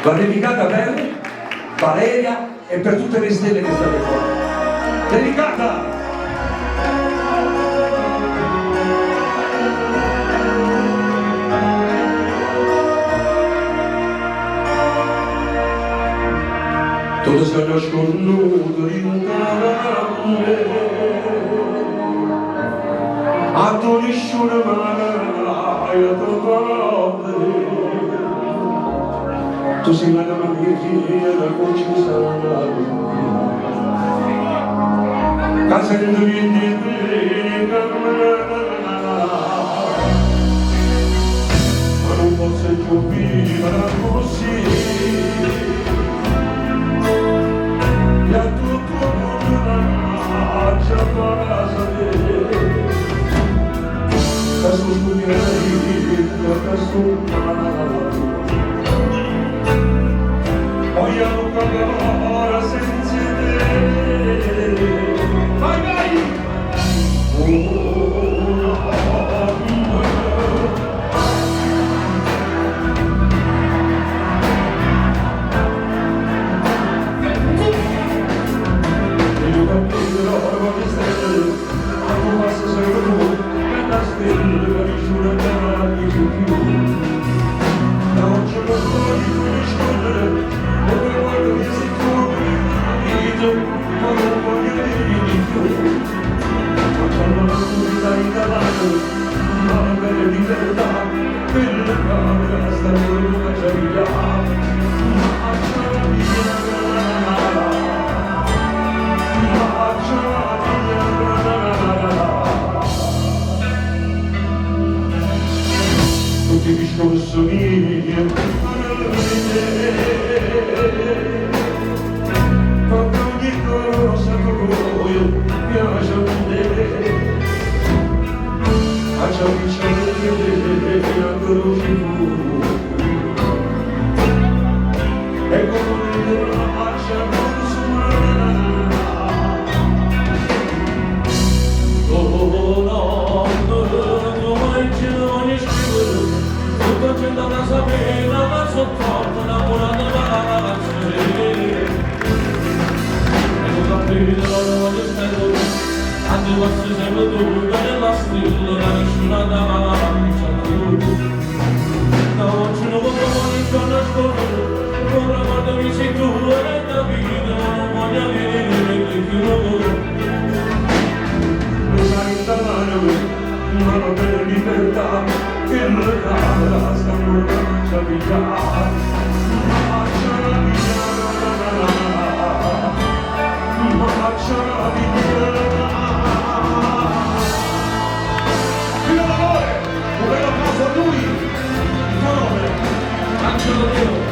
Va dedicata per Valeria e per tutte le stelle che state qua. Dedicata! Todo se ha nasconduto in un canale, a tu nessuna mai a trovare. Tu sei la mia la concisa, casa di ma non posso più vivere così. Ya tutto una casa caso studiare caso poi ora senza te vai vai tutti i discorsi quando ogni cosa io piace a te a ciò che c'è ancora più e come la faccia consumare oh no mai giorni tutto c'è da una sapere ma sotto innamorata da e non capire la voglio stare a te vostri sempre tu nella stilla da nessuna davanti no ci non voglio nascondere ora guardami sei tu e da vita non voglio avere più ma non per libertà che non regala sta mortaccia vita marcia la vita fino all'amore un bel applauso a lui il tuo nome Angelo Dio